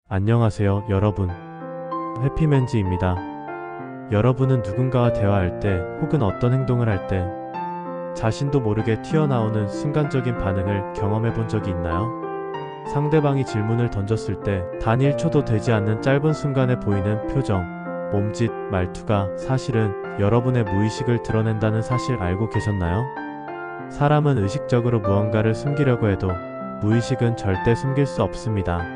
안녕하세요, 여러분. 해피맨즈입니다. 여러분은 누군가와 대화할 때 혹은 어떤 행동을 할 때 자신도 모르게 튀어나오는 순간적인 반응을 경험해 본 적이 있나요? 상대방이 질문을 던졌을 때 단 1초도 되지 않는 짧은 순간에 보이는 표정, 몸짓, 말투가 사실은 여러분의 무의식을 드러낸다는 사실 알고 계셨나요? 사람은 의식적으로 무언가를 숨기려고 해도 무의식은 절대 숨길 수 없습니다.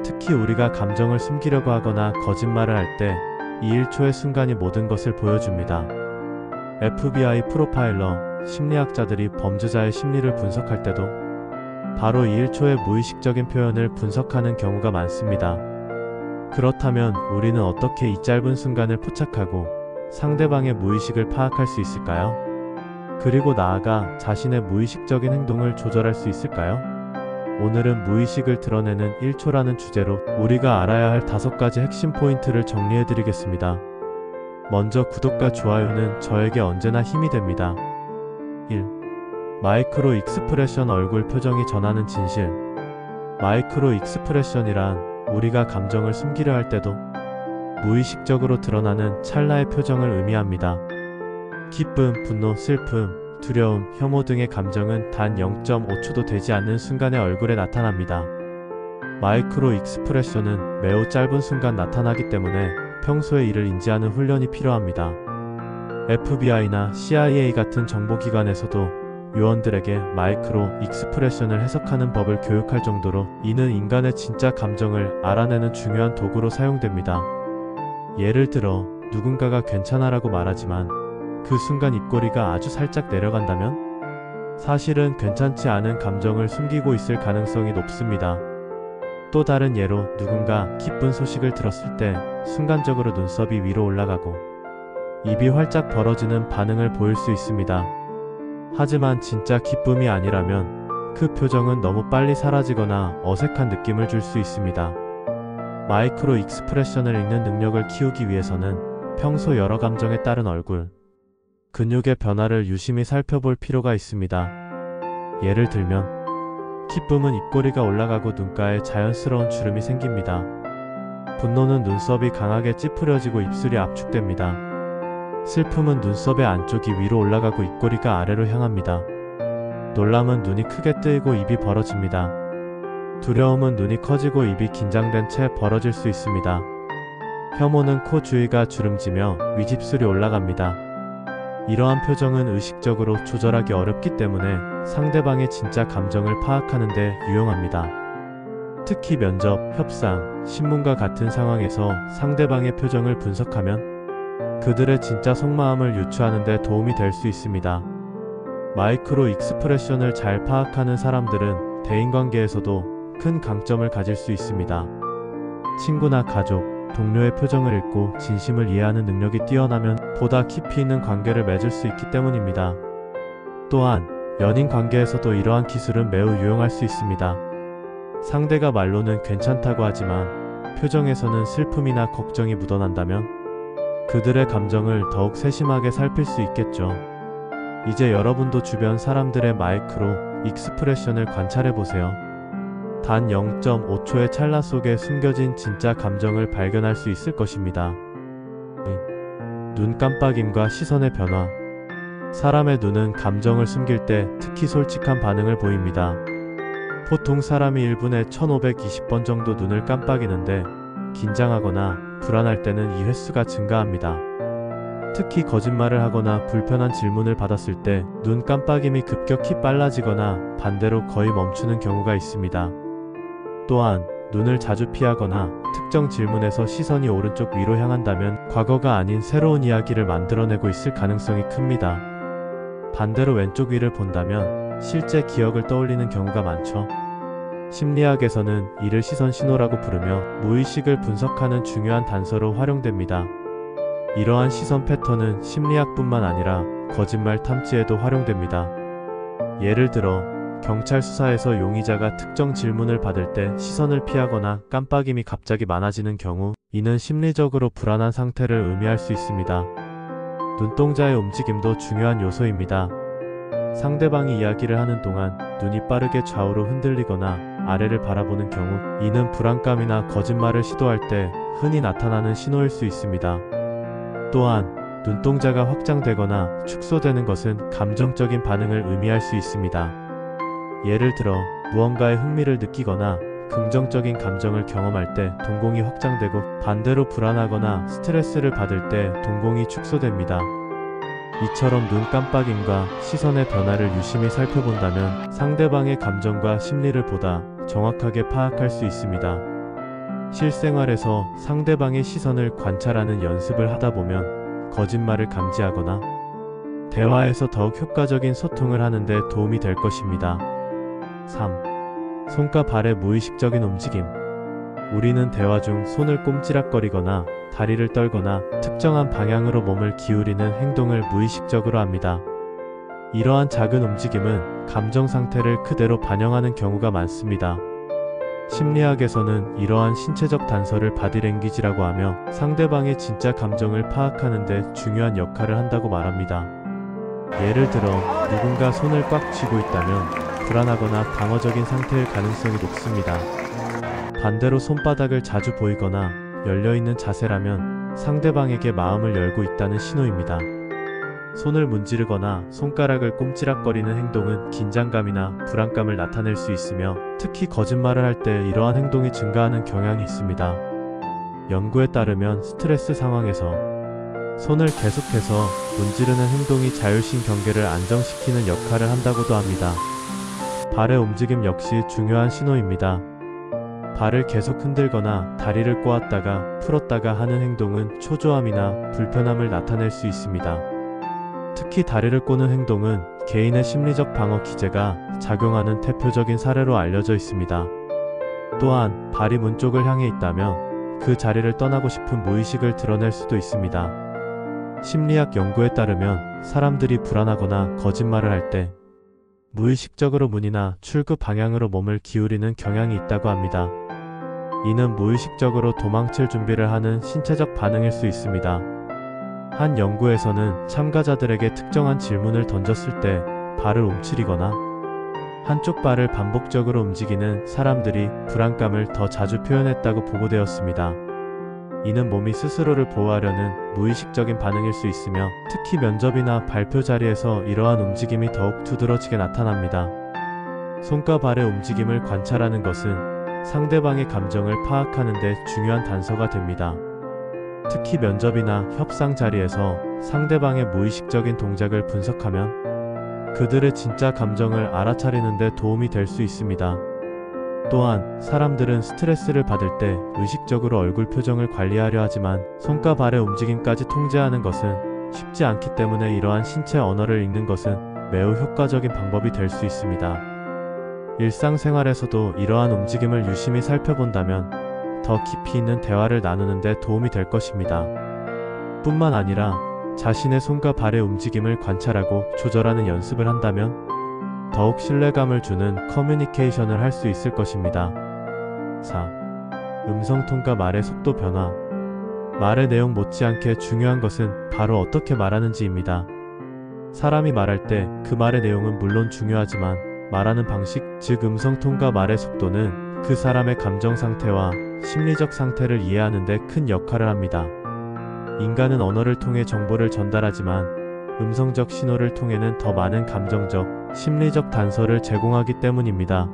특히 우리가 감정을 숨기려고 하거나 거짓말을 할 때 이 1초의 순간이 모든 것을 보여줍니다. FBI 프로파일러, 심리학자들이 범죄자의 심리를 분석할 때도 바로 이 1초의 무의식적인 표현을 분석하는 경우가 많습니다. 그렇다면 우리는 어떻게 이 짧은 순간을 포착하고 상대방의 무의식을 파악할 수 있을까요? 그리고 나아가 자신의 무의식적인 행동을 조절할 수 있을까요? 오늘은 무의식을 드러내는 1초라는 주제로 우리가 알아야 할 5가지 핵심 포인트를 정리해드리겠습니다. 먼저 구독과 좋아요는 저에게 언제나 힘이 됩니다. 1. 마이크로 익스프레션. 얼굴 표정이 전하는 진실. 마이크로 익스프레션이란 우리가 감정을 숨기려 할 때도 무의식적으로 드러나는 찰나의 표정을 의미합니다. 기쁨, 분노, 슬픔, 두려움, 혐오 등의 감정은 단 0.5초도 되지 않는 순간에 얼굴에 나타납니다. 마이크로 익스프레션은 매우 짧은 순간 나타나기 때문에 평소에 이를 인지하는 훈련이 필요합니다. FBI나 CIA 같은 정보기관에서도 요원들에게 마이크로 익스프레션을 해석하는 법을 교육할 정도로 이는 인간의 진짜 감정을 알아내는 중요한 도구로 사용됩니다. 예를 들어 누군가가 괜찮아라고 말하지만 그 순간 입꼬리가 아주 살짝 내려간다면 사실은 괜찮지 않은 감정을 숨기고 있을 가능성이 높습니다. 또 다른 예로 누군가 기쁜 소식을 들었을 때 순간적으로 눈썹이 위로 올라가고 입이 활짝 벌어지는 반응을 보일 수 있습니다. 하지만 진짜 기쁨이 아니라면 그 표정은 너무 빨리 사라지거나 어색한 느낌을 줄 수 있습니다. 마이크로 익스프레션을 읽는 능력을 키우기 위해서는 평소 여러 감정에 따른 얼굴, 근육의 변화를 유심히 살펴볼 필요가 있습니다. 예를 들면 기쁨은 입꼬리가 올라가고 눈가에 자연스러운 주름이 생깁니다. 분노는 눈썹이 강하게 찌푸려지고 입술이 압축됩니다. 슬픔은 눈썹의 안쪽이 위로 올라가고 입꼬리가 아래로 향합니다. 놀람은 눈이 크게 뜨이고 입이 벌어집니다. 두려움은 눈이 커지고 입이 긴장된 채 벌어질 수 있습니다. 혐오는 코 주위가 주름지며 윗입술이 올라갑니다. 이러한 표정은 의식적으로 조절하기 어렵기 때문에 상대방의 진짜 감정을 파악하는 데 유용합니다. 특히 면접, 협상, 신문과 같은 상황에서 상대방의 표정을 분석하면 그들의 진짜 속마음을 유추하는 데 도움이 될 수 있습니다. 마이크로 익스프레션을 잘 파악하는 사람들은 대인관계에서도 큰 강점을 가질 수 있습니다. 친구나 가족, 동료의 표정을 읽고 진심을 이해하는 능력이 뛰어나면 보다 깊이 있는 관계를 맺을 수 있기 때문입니다. 또한 연인 관계에서도 이러한 기술은 매우 유용할 수 있습니다. 상대가 말로는 괜찮다고 하지만 표정에서는 슬픔이나 걱정이 묻어난다면 그들의 감정을 더욱 세심하게 살필 수 있겠죠. 이제 여러분도 주변 사람들의 마이크로 익스프레션을 관찰해보세요. 단 0.5초의 찰나 속에 숨겨진 진짜 감정을 발견할 수 있을 것입니다. 눈 깜빡임과 시선의 변화. 사람의 눈은 감정을 숨길 때 특히 솔직한 반응을 보입니다. 보통 사람이 1분에 1520번 정도 눈을 깜빡이는데 긴장하거나 불안할 때는 이 횟수가 증가합니다. 특히 거짓말을 하거나 불편한 질문을 받았을 때 눈 깜빡임이 급격히 빨라지거나 반대로 거의 멈추는 경우가 있습니다. 또한 눈을 자주 피하거나 특정 질문에서 시선이 오른쪽 위로 향한다면 과거가 아닌 새로운 이야기를 만들어내고 있을 가능성이 큽니다. 반대로 왼쪽 위를 본다면 실제 기억을 떠올리는 경우가 많죠. 심리학에서는 이를 시선 신호라고 부르며 무의식을 분석하는 중요한 단서로 활용됩니다. 이러한 시선 패턴은 심리학뿐만 아니라 거짓말 탐지에도 활용됩니다. 예를 들어 경찰 수사에서 용의자가 특정 질문을 받을 때 시선을 피하거나 깜빡임이 갑자기 많아지는 경우 이는 심리적으로 불안한 상태를 의미할 수 있습니다. 눈동자의 움직임도 중요한 요소입니다. 상대방이 이야기를 하는 동안 눈이 빠르게 좌우로 흔들리거나 아래를 바라보는 경우, 이는 불안감이나 거짓말을 시도할 때 흔히 나타나는 신호일 수 있습니다. 또한 눈동자가 확장되거나 축소되는 것은 감정적인 반응을 의미할 수 있습니다. 예를 들어 무언가에 흥미를 느끼거나 긍정적인 감정을 경험할 때 동공이 확장되고, 반대로 불안하거나 스트레스를 받을 때 동공이 축소됩니다. 이처럼 눈 깜빡임과 시선의 변화를 유심히 살펴본다면 상대방의 감정과 심리를 보다 정확하게 파악할 수 있습니다. 실생활에서 상대방의 시선을 관찰하는 연습을 하다 보면 거짓말을 감지하거나 대화에서 더욱 효과적인 소통을 하는 데 도움이 될 것입니다. 3. 손과 발의 무의식적인 움직임. 우리는 대화 중 손을 꼼지락거리거나 다리를 떨거나 특정한 방향으로 몸을 기울이는 행동을 무의식적으로 합니다. 이러한 작은 움직임은 감정 상태를 그대로 반영하는 경우가 많습니다. 심리학에서는 이러한 신체적 단서를 바디랭귀지라고 하며 상대방의 진짜 감정을 파악하는 데 중요한 역할을 한다고 말합니다. 예를 들어 누군가 손을 꽉 쥐고 있다면 불안하거나 방어적인 상태일 가능성이 높습니다. 반대로 손바닥을 자주 보이거나 열려있는 자세라면 상대방에게 마음을 열고 있다는 신호입니다. 손을 문지르거나 손가락을 꼼지락거리는 행동은 긴장감이나 불안감을 나타낼 수 있으며, 특히 거짓말을 할 때 이러한 행동이 증가하는 경향이 있습니다. 연구에 따르면 스트레스 상황에서 손을 계속해서 문지르는 행동이 자율신경계를 안정시키는 역할을 한다고도 합니다. 발의 움직임 역시 중요한 신호입니다. 발을 계속 흔들거나 다리를 꼬았다가 풀었다가 하는 행동은 초조함이나 불편함을 나타낼 수 있습니다. 특히 다리를 꼬는 행동은 개인의 심리적 방어 기제가 작용하는 대표적인 사례로 알려져 있습니다. 또한 발이 문 쪽을 향해 있다면 그 자리를 떠나고 싶은 무의식을 드러낼 수도 있습니다. 심리학 연구에 따르면 사람들이 불안하거나 거짓말을 할 때 무의식적으로 문이나 출구 방향으로 몸을 기울이는 경향이 있다고 합니다. 이는 무의식적으로 도망칠 준비를 하는 신체적 반응일 수 있습니다. 한 연구에서는 참가자들에게 특정한 질문을 던졌을 때 발을 움츠리거나 한쪽 발을 반복적으로 움직이는 사람들이 불안감을 더 자주 표현했다고 보고되었습니다. 이는 몸이 스스로를 보호하려는 무의식적인 반응일 수 있으며, 특히 면접이나 발표 자리에서 이러한 움직임이 더욱 두드러지게 나타납니다. 손과 발의 움직임을 관찰하는 것은 상대방의 감정을 파악하는 데 중요한 단서가 됩니다. 특히 면접이나 협상 자리에서 상대방의 무의식적인 동작을 분석하면 그들의 진짜 감정을 알아차리는 데 도움이 될 수 있습니다. 또한 사람들은 스트레스를 받을 때 의식적으로 얼굴 표정을 관리하려 하지만 손과 발의 움직임까지 통제하는 것은 쉽지 않기 때문에 이러한 신체 언어를 읽는 것은 매우 효과적인 방법이 될 수 있습니다. 일상생활에서도 이러한 움직임을 유심히 살펴본다면 더 깊이 있는 대화를 나누는 데 도움이 될 것입니다. 뿐만 아니라 자신의 손과 발의 움직임을 관찰하고 조절하는 연습을 한다면 더욱 신뢰감을 주는 커뮤니케이션을 할 수 있을 것입니다. 4. 음성톤과 말의 속도 변화. 말의 내용 못지않게 중요한 것은 바로 어떻게 말하는지입니다. 사람이 말할 때 그 말의 내용은 물론 중요하지만 말하는 방식, 즉 음성톤과 말의 속도는 그 사람의 감정 상태와 심리적 상태를 이해하는 데 큰 역할을 합니다. 인간은 언어를 통해 정보를 전달하지만 음성적 신호를 통해는 더 많은 감정적, 심리적 단서를 제공하기 때문입니다.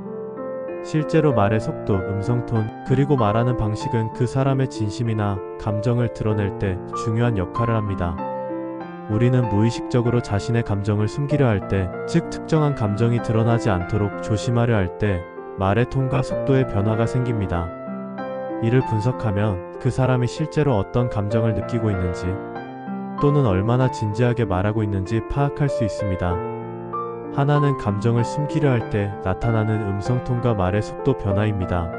실제로 말의 속도, 음성톤, 그리고 말하는 방식은 그 사람의 진심이나 감정을 드러낼 때 중요한 역할을 합니다. 우리는 무의식적으로 자신의 감정을 숨기려 할 때, 즉 특정한 감정이 드러나지 않도록 조심하려 할 때 말의 톤과 속도의 변화가 생깁니다. 이를 분석하면 그 사람이 실제로 어떤 감정을 느끼고 있는지 또는 얼마나 진지하게 말하고 있는지 파악할 수 있습니다. 하나는 감정을 숨기려 할 때 나타나는 음성톤과 말의 속도 변화입니다.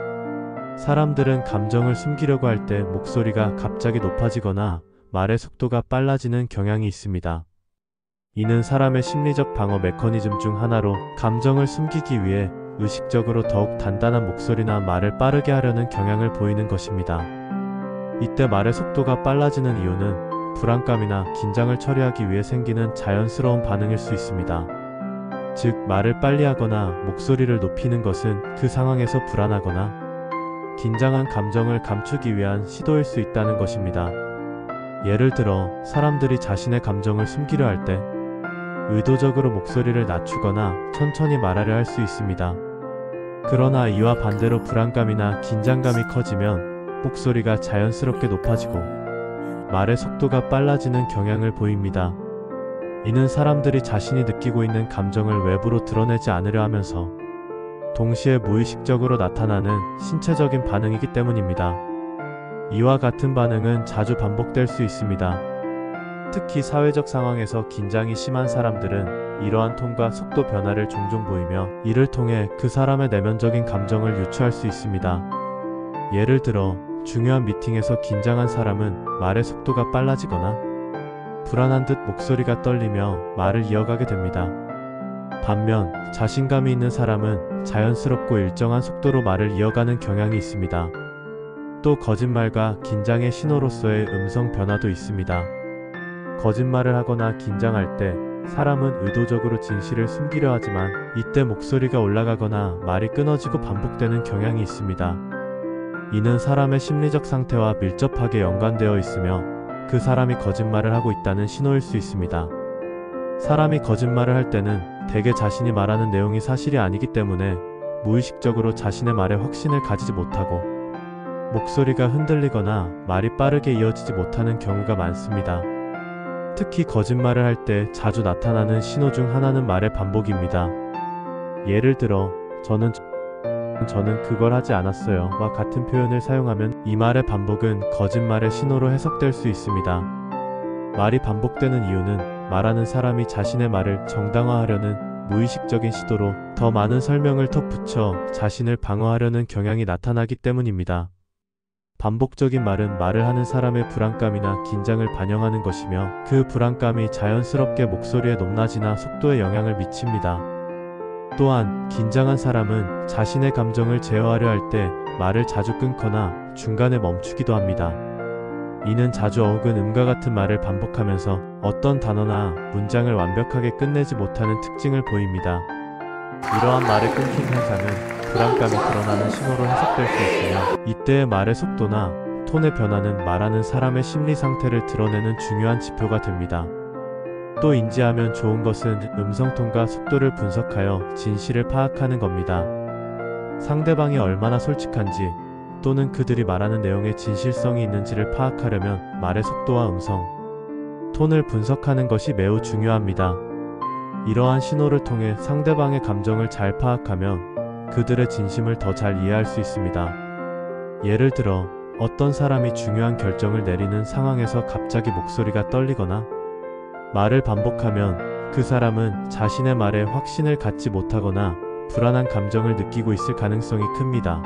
사람들은 감정을 숨기려고 할 때 목소리가 갑자기 높아지거나 말의 속도가 빨라지는 경향이 있습니다. 이는 사람의 심리적 방어 메커니즘 중 하나로 감정을 숨기기 위해 의식적으로 더욱 단단한 목소리나 말을 빠르게 하려는 경향을 보이는 것입니다. 이때 말의 속도가 빨라지는 이유는 불안감이나 긴장을 처리하기 위해 생기는 자연스러운 반응일 수 있습니다. 즉, 말을 빨리 하거나 목소리를 높이는 것은 그 상황에서 불안하거나 긴장한 감정을 감추기 위한 시도일 수 있다는 것입니다. 예를 들어, 사람들이 자신의 감정을 숨기려 할 때 의도적으로 목소리를 낮추거나 천천히 말하려 할 수 있습니다. 그러나 이와 반대로 불안감이나 긴장감이 커지면 목소리가 자연스럽게 높아지고 말의 속도가 빨라지는 경향을 보입니다. 이는 사람들이 자신이 느끼고 있는 감정을 외부로 드러내지 않으려 하면서 동시에 무의식적으로 나타나는 신체적인 반응이기 때문입니다. 이와 같은 반응은 자주 반복될 수 있습니다. 특히 사회적 상황에서 긴장이 심한 사람들은 이러한 톤과 속도 변화를 종종 보이며 이를 통해 그 사람의 내면적인 감정을 유추할 수 있습니다. 예를 들어, 중요한 미팅에서 긴장한 사람은 말의 속도가 빨라지거나 불안한 듯 목소리가 떨리며 말을 이어가게 됩니다. 반면 자신감이 있는 사람은 자연스럽고 일정한 속도로 말을 이어가는 경향이 있습니다. 또 거짓말과 긴장의 신호로서의 음성 변화도 있습니다. 거짓말을 하거나 긴장할 때 사람은 의도적으로 진실을 숨기려 하지만 이때 목소리가 올라가거나 말이 끊어지고 반복되는 경향이 있습니다. 이는 사람의 심리적 상태와 밀접하게 연관되어 있으며 그 사람이 거짓말을 하고 있다는 신호일 수 있습니다. 사람이 거짓말을 할 때는 대개 자신이 말하는 내용이 사실이 아니기 때문에 무의식적으로 자신의 말에 확신을 가지지 못하고 목소리가 흔들리거나 말이 빠르게 이어지지 못하는 경우가 많습니다. 특히 거짓말을 할 때 자주 나타나는 신호 중 하나는 말의 반복입니다. 예를 들어, 저는 그걸 하지 않았어요 와 같은 표현을 사용하면 이 말의 반복은 거짓말의 신호로 해석될 수 있습니다. 말이 반복되는 이유는 말하는 사람이 자신의 말을 정당화하려는 무의식적인 시도로 더 많은 설명을 덧붙여 자신을 방어하려는 경향이 나타나기 때문입니다. 반복적인 말은 말을 하는 사람의 불안감이나 긴장을 반영하는 것이며 그 불안감이 자연스럽게 목소리의 높낮이나 속도에 영향을 미칩니다. 또한 긴장한 사람은 자신의 감정을 제어하려 할 때 말을 자주 끊거나 중간에 멈추기도 합니다. 이는 자주 어근 음과 같은 말을 반복하면서 어떤 단어나 문장을 완벽하게 끝내지 못하는 특징을 보입니다. 이러한 말의 끊김 현상은 불안감이 드러나는 신호로 해석될 수 있으며 이때의 말의 속도나 톤의 변화는 말하는 사람의 심리 상태를 드러내는 중요한 지표가 됩니다. 또 인지하면 좋은 것은 음성톤과 속도를 분석하여 진실을 파악하는 겁니다. 상대방이 얼마나 솔직한지 또는 그들이 말하는 내용에 진실성이 있는지를 파악하려면 말의 속도와 음성, 톤을 분석하는 것이 매우 중요합니다. 이러한 신호를 통해 상대방의 감정을 잘 파악하면 그들의 진심을 더 잘 이해할 수 있습니다. 예를 들어, 어떤 사람이 중요한 결정을 내리는 상황에서 갑자기 목소리가 떨리거나 말을 반복하면 그 사람은 자신의 말에 확신을 갖지 못하거나 불안한 감정을 느끼고 있을 가능성이 큽니다.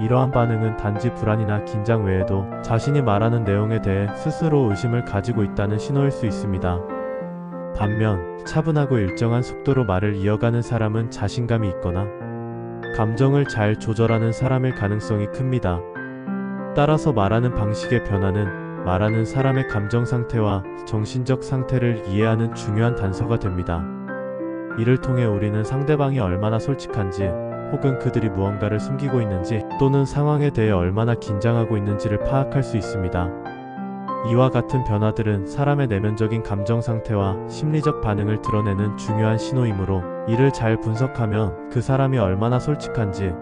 이러한 반응은 단지 불안이나 긴장 외에도 자신이 말하는 내용에 대해 스스로 의심을 가지고 있다는 신호일 수 있습니다. 반면 차분하고 일정한 속도로 말을 이어가는 사람은 자신감이 있거나 감정을 잘 조절하는 사람일 가능성이 큽니다. 따라서 말하는 방식의 변화는 말하는 사람의 감정 상태와 정신적 상태를 이해하는 중요한 단서가 됩니다. 이를 통해 우리는 상대방이 얼마나 솔직한지 혹은 그들이 무언가를 숨기고 있는지 또는 상황에 대해 얼마나 긴장하고 있는지를 파악할 수 있습니다. 이와 같은 변화들은 사람의 내면적인 감정 상태와 심리적 반응을 드러내는 중요한 신호이므로 이를 잘 분석하면 그 사람이 얼마나 솔직한지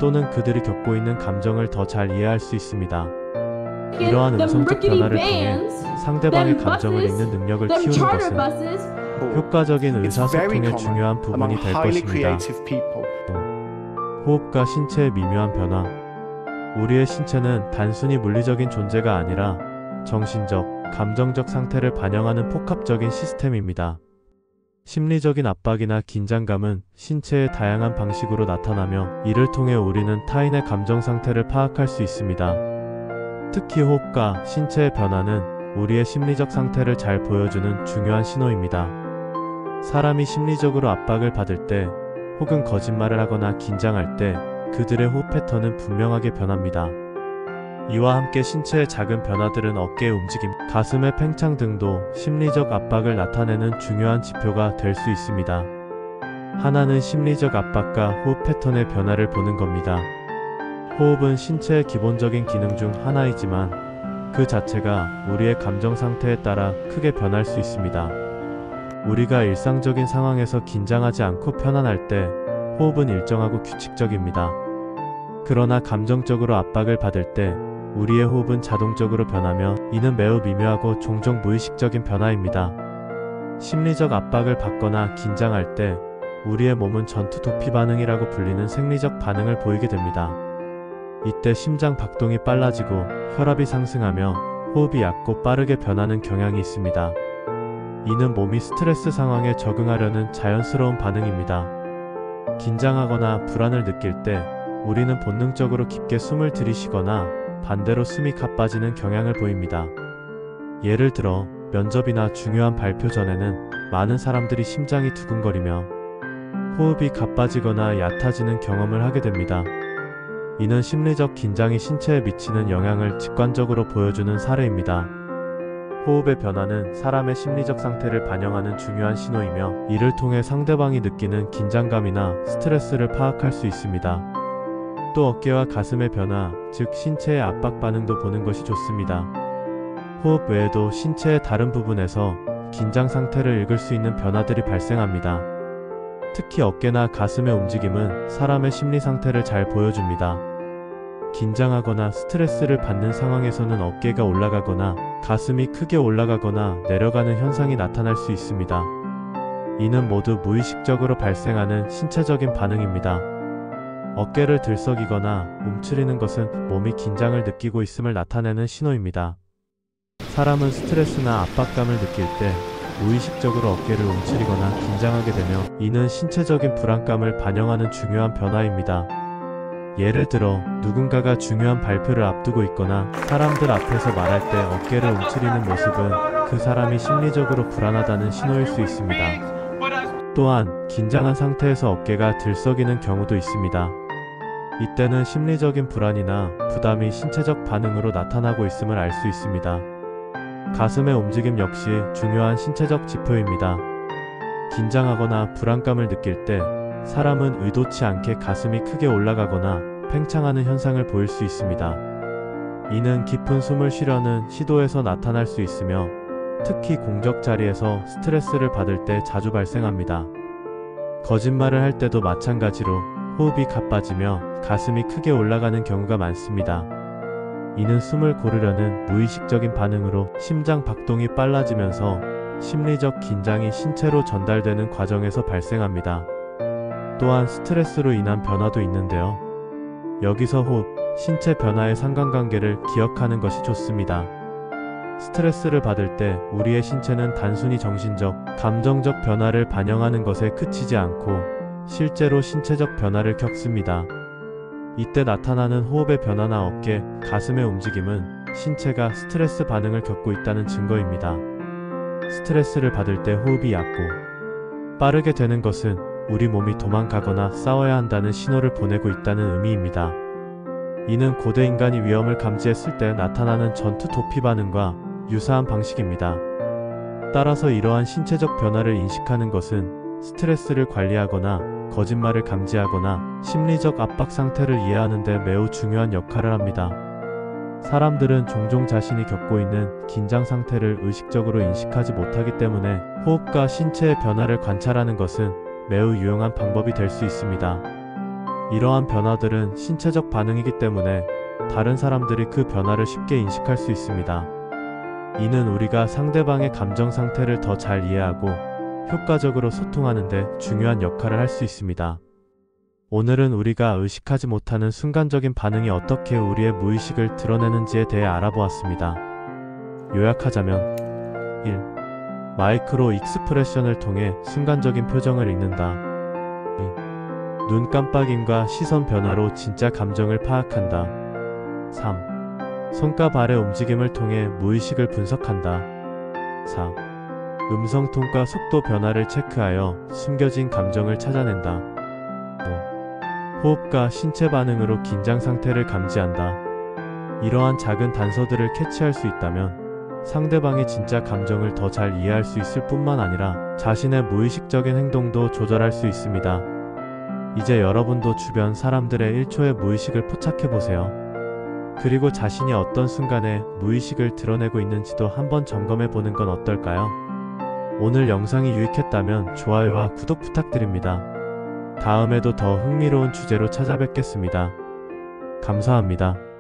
또는 그들이 겪고 있는 감정을 더 잘 이해할 수 있습니다. 이러한 음성적 변화를 통해 상대방의 감정을 읽는 능력을 키우는 것은 효과적인 의사소통의 중요한 부분이 될 것입니다. 호흡과 신체의 미묘한 변화. 우리의 신체는 단순히 물리적인 존재가 아니라 정신적, 감정적 상태를 반영하는 복합적인 시스템입니다. 심리적인 압박이나 긴장감은 신체의 다양한 방식으로 나타나며 이를 통해 우리는 타인의 감정 상태를 파악할 수 있습니다. 특히 호흡과 신체의 변화는 우리의 심리적 상태를 잘 보여주는 중요한 신호입니다. 사람이 심리적으로 압박을 받을 때 혹은 거짓말을 하거나 긴장할 때 그들의 호흡 패턴은 분명하게 변합니다. 이와 함께 신체의 작은 변화들은 어깨의 움직임, 가슴의 팽창 등도 심리적 압박을 나타내는 중요한 지표가 될 수 있습니다. 하나는 심리적 압박과 호흡 패턴의 변화를 보는 겁니다. 호흡은 신체의 기본적인 기능 중 하나이지만 그 자체가 우리의 감정 상태에 따라 크게 변할 수 있습니다. 우리가 일상적인 상황에서 긴장하지 않고 편안할 때 호흡은 일정하고 규칙적입니다. 그러나 감정적으로 압박을 받을 때 우리의 호흡은 자동적으로 변하며 이는 매우 미묘하고 종종 무의식적인 변화입니다. 심리적 압박을 받거나 긴장할 때 우리의 몸은 전투 도피 반응이라고 불리는 생리적 반응을 보이게 됩니다. 이때 심장 박동이 빨라지고 혈압이 상승하며 호흡이 얕고 빠르게 변하는 경향이 있습니다. 이는 몸이 스트레스 상황에 적응하려는 자연스러운 반응입니다. 긴장하거나 불안을 느낄 때 우리는 본능적으로 깊게 숨을 들이쉬거나 반대로 숨이 가빠지는 경향을 보입니다. 예를 들어 면접이나 중요한 발표 전에는 많은 사람들이 심장이 두근거리며 호흡이 가빠지거나 얕아지는 경험을 하게 됩니다. 이는 심리적 긴장이 신체에 미치는 영향을 직관적으로 보여주는 사례입니다. 호흡의 변화는 사람의 심리적 상태를 반영하는 중요한 신호이며 이를 통해 상대방이 느끼는 긴장감이나 스트레스를 파악할 수 있습니다. 또 어깨와 가슴의 변화, 즉 신체의 압박 반응도 보는 것이 좋습니다. 호흡 외에도 신체의 다른 부분에서 긴장 상태를 읽을 수 있는 변화들이 발생합니다. 특히 어깨나 가슴의 움직임은 사람의 심리 상태를 잘 보여줍니다. 긴장하거나 스트레스를 받는 상황에서는 어깨가 올라가거나 가슴이 크게 올라가거나 내려가는 현상이 나타날 수 있습니다. 이는 모두 무의식적으로 발생하는 신체적인 반응입니다. 어깨를 들썩이거나 움츠리는 것은 몸이 긴장을 느끼고 있음을 나타내는 신호입니다. 사람은 스트레스나 압박감을 느낄 때 무의식적으로 어깨를 움츠리거나 긴장하게 되며 이는 신체적인 불안감을 반영하는 중요한 변화입니다. 예를 들어 누군가가 중요한 발표를 앞두고 있거나 사람들 앞에서 말할 때 어깨를 움츠리는 모습은 그 사람이 심리적으로 불안하다는 신호일 수 있습니다. 또한 긴장한 상태에서 어깨가 들썩이는 경우도 있습니다. 이때는 심리적인 불안이나 부담이 신체적 반응으로 나타나고 있음을 알 수 있습니다. 가슴의 움직임 역시 중요한 신체적 지표입니다. 긴장하거나 불안감을 느낄 때 사람은 의도치 않게 가슴이 크게 올라가거나 팽창하는 현상을 보일 수 있습니다. 이는 깊은 숨을 쉬려는 시도에서 나타날 수 있으며 특히 공적 자리에서 스트레스를 받을 때 자주 발생합니다. 거짓말을 할 때도 마찬가지로 호흡이 가빠지며 가슴이 크게 올라가는 경우가 많습니다. 이는 숨을 고르려는 무의식적인 반응으로 심장 박동이 빨라지면서 심리적 긴장이 신체로 전달되는 과정에서 발생합니다. 또한 스트레스로 인한 변화도 있는데요. 여기서 호흡, 신체 변화의 상관관계를 기억하는 것이 좋습니다. 스트레스를 받을 때 우리의 신체는 단순히 정신적, 감정적 변화를 반영하는 것에 그치지 않고 실제로 신체적 변화를 겪습니다. 이때 나타나는 호흡의 변화나 어깨, 가슴의 움직임은 신체가 스트레스 반응을 겪고 있다는 증거입니다. 스트레스를 받을 때 호흡이 얕고 빠르게 되는 것은 우리 몸이 도망가거나 싸워야 한다는 신호를 보내고 있다는 의미입니다. 이는 고대 인간이 위험을 감지했을 때 나타나는 전투 도피 반응과 유사한 방식입니다. 따라서 이러한 신체적 변화를 인식하는 것은 스트레스를 관리하거나 거짓말을 감지하거나 심리적 압박 상태를 이해하는 데 매우 중요한 역할을 합니다. 사람들은 종종 자신이 겪고 있는 긴장 상태를 의식적으로 인식하지 못하기 때문에 호흡과 신체의 변화를 관찰하는 것은 매우 유용한 방법이 될 수 있습니다. 이러한 변화들은 신체적 반응이기 때문에 다른 사람들이 그 변화를 쉽게 인식할 수 있습니다. 이는 우리가 상대방의 감정 상태를 더 잘 이해하고 효과적으로 소통하는 데 중요한 역할을 할 수 있습니다. 오늘은 우리가 의식하지 못하는 순간적인 반응이 어떻게 우리의 무의식을 드러내는지에 대해 알아보았습니다. 요약하자면 1. 마이크로 익스프레션을 통해 순간적인 표정을 읽는다. 2. 눈 깜빡임과 시선 변화로 진짜 감정을 파악한다. 3. 손과 발의 움직임을 통해 무의식을 분석한다. 4. 음성톤과 속도 변화를 체크하여 숨겨진 감정을 찾아낸다. 5. 호흡과 신체 반응으로 긴장 상태를 감지한다. 이러한 작은 단서들을 캐치할 수 있다면 상대방의 진짜 감정을 더 잘 이해할 수 있을 뿐만 아니라 자신의 무의식적인 행동도 조절할 수 있습니다. 이제 여러분도 주변 사람들의 1초의 무의식을 포착해보세요. 그리고 자신이 어떤 순간에 무의식을 드러내고 있는지도 한번 점검해보는 건 어떨까요? 오늘 영상이 유익했다면 좋아요와 구독 부탁드립니다. 다음에도 더 흥미로운 주제로 찾아뵙겠습니다. 감사합니다.